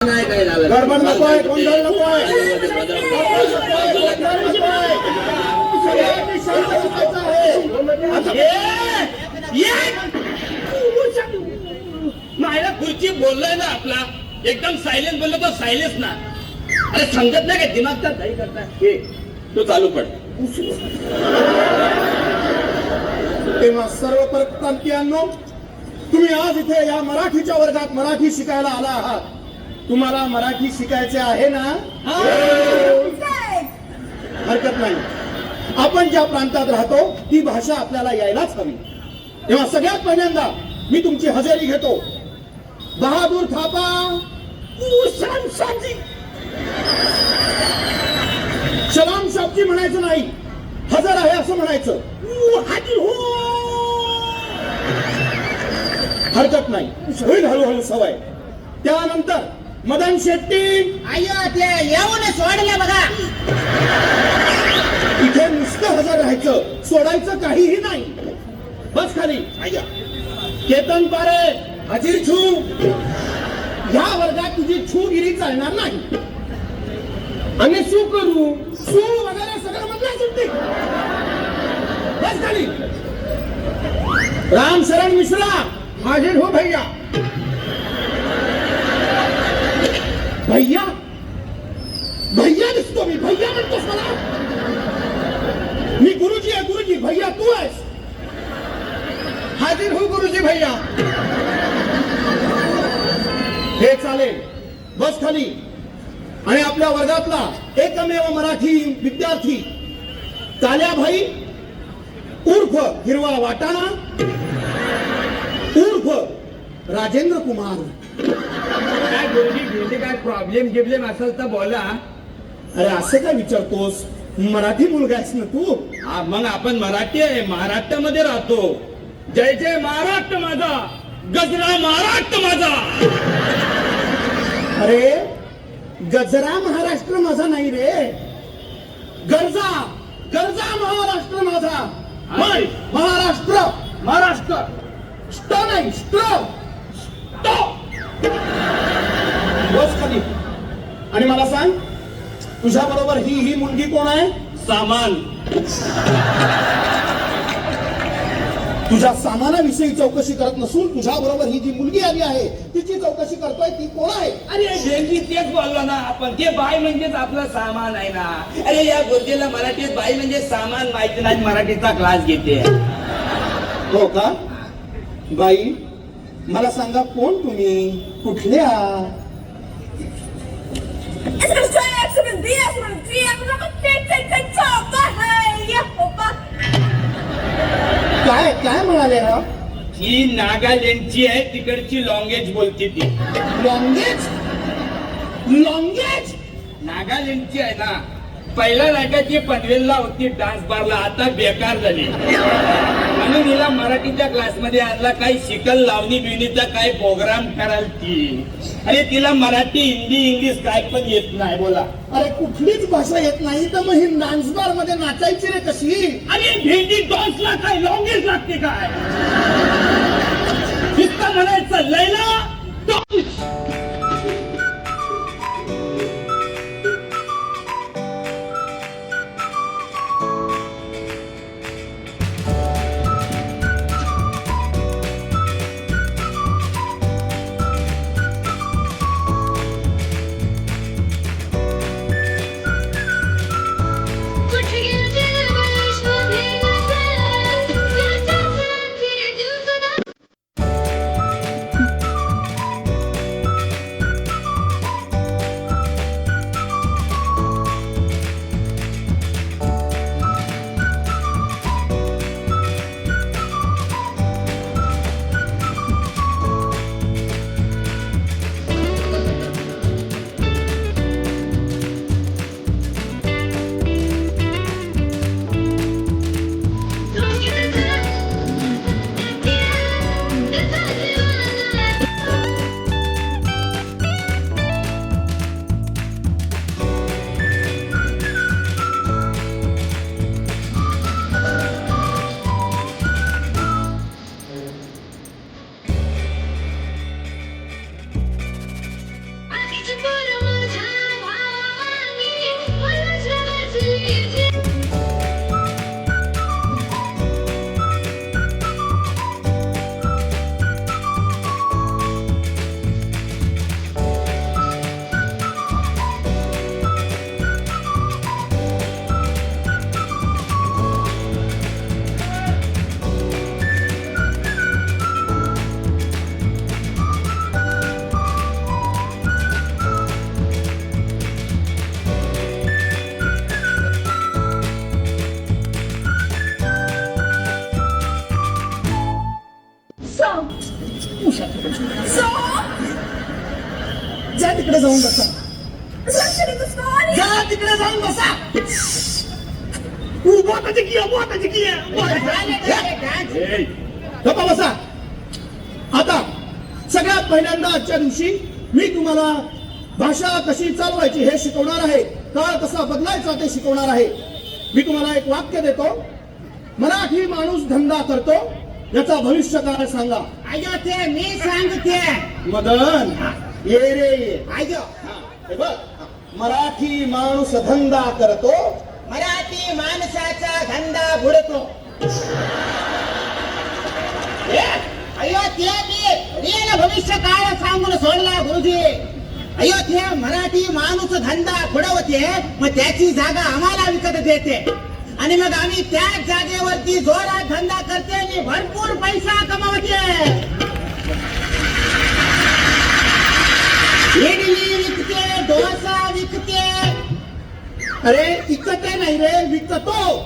नाही काय झालं, गडबड नकोय, गोंधळ नकोय. सगळ्यांनी शांत बसायचं आहे. मायला खुर्ची बोललोय ना आपला, एकदम सायलेन्स बोललो तर सायलेन्स ना. अरे समजत नाही काय, दिमागचा काही करता हे तो चालू पड. तेव्हा सर्व परप्रांतीयांनो, तुम्ही आज इथे या मराठीच्या वर्गात मराठी शिकायला आला आहात. तुम्हाला मराठी शिकायचे आहे ना? हरकत नाही. आपण ज्या प्रांतात राहतो ती भाषा आपल्याला यायलाच हवी. तेव्हा सगळ्यात पहिल्यांदा मी तुमची हजेरी घेतो. बहादूर थापा, सलाम साबजी. सलाम साबजी म्हणायचं नाही, हजर आहे असं म्हणायचं. हाजीर हो. हरकत नाही, होईल हळूहळू सवय. त्यानंतर मदन शेट्टी. अय्यो ते येऊन सोडले बघा. इथे नुसतं हजर राहायचं, सोडायचं काहीही नाही. बस खाली. केतन पारे, हजीर छू. या वर्गात तुझी छूगिरी चालणार नाही. आम्ही सू करू, सू वगैरे सगळं मधला सुट्टी. बस खाली. राम शरण मिश्रा, हाजीर हो भैया. भैया भैया दिसतो मी, भैया म्हणतोस मला? मी गुरुजी आहे, गुरुजी. भैया तू आहेस. हाजीर हो गुरुजी भैया. हे चालेल. बस खाली. आणि आपल्या वर्गातला एकमेव मराठी विद्यार्थी काल्याभाई उर्फ हिरवा वाटाणा उर्फ राजेंद्र कुमार. काय गुरुजी घेते, काय प्रॉब्लेम गिब्लेम असेल तर बोला. अरे असं काय विचारतोस? मराठी मुलगा आहेस ना तू? हा, मग आपण मराठी आहे, महाराष्ट्रामध्ये राहतो. जय जय महाराष्ट्र माझा, गजरा महाराष्ट्र माझा. अरे गजरा महाराष्ट्र माझा नाही रे, गरजा गरजा महाराष्ट्र माझा. होय. महाराष्ट्र महाराष्ट्र स्ट नाही, स्ट्र. बस खाली. आणि मला सांग, तुझ्या बरोबर ही मुलगी कोण आहे? सामान. तुझ्या सामानाविषयी चौकशी करत नसून तुझ्या बरोबर ही जी मुलगी आली आहे तिची चौकशी करतोय. ती कोण आहे? अरे भेंडी तेच बोललो ना आपण, ते बाई म्हणजेच आपलं सामान आहे ना. अरे या गुरुजीला मराठीत बाई म्हणजे सामान माहिती नाही, मराठीचा क्लास घेते. हो का? बाई मला सांगा, कोण तुम्ही, कुठल्या? काय काय म्हणाले ना? ही नागालँडची आहे, तिकडची लॉंगेज बोलते ती. लॉंगेज? लॉंगेज नागालँडची आहे ना. पहिल्या नागाची पनवेलला होती डान्स बारला, आता बेकार झाली. म्हणून हिला मराठीच्या क्लासमध्ये आणला, काही शिकल लावणी बिवणीचा काही प्रोग्राम कराल ती. अरे तिला मराठी हिंदी इंग्लिश काय पण येत नाही. बोला. अरे कुठलीच भाषा येत नाही तर मग ही डान्स बार मध्ये नाचायची रे कशी? अरे भेंडी डान्सला काय लॉंगेज लागते काय? नुसतं म्हणायचं लैला डान्स. जा तिकडे जाऊन बसा जा तिकडे जाऊन बसा बोटाची की ए, गप्पा बसा. आता सगळ्यात पहिल्यांदा आजच्या दिवशी मी तुम्हाला भाषा कशी चालवायची हे शिकवणार आहे, काळ कसा बदलायचा ते शिकवणार आहे. मी तुम्हाला एक वाक्य देतो. मराठी माणूस धंदा करतो याचा भविष्यकाळ सांगा. अयो ते मी सांगते. मदन ये रे ये. अयो हे बघ, मराठी माणूस धंदा करतो. मराठी माणसाचा धंदा बुडतो. अयो ते मी रिअल भविष्य काळ सांगून सोडला गुरुजी. अयो ते मराठी माणूस धंदा बुडवते, मग त्याची जागा आम्हाला विकत देते आणि मग आम्ही त्याच जागेवरती जोरात धंदा करते आणि भरपूर पैसा कमावते. इडली विकते, डोसा विकते. अरे इकते नाही रे, विकतो.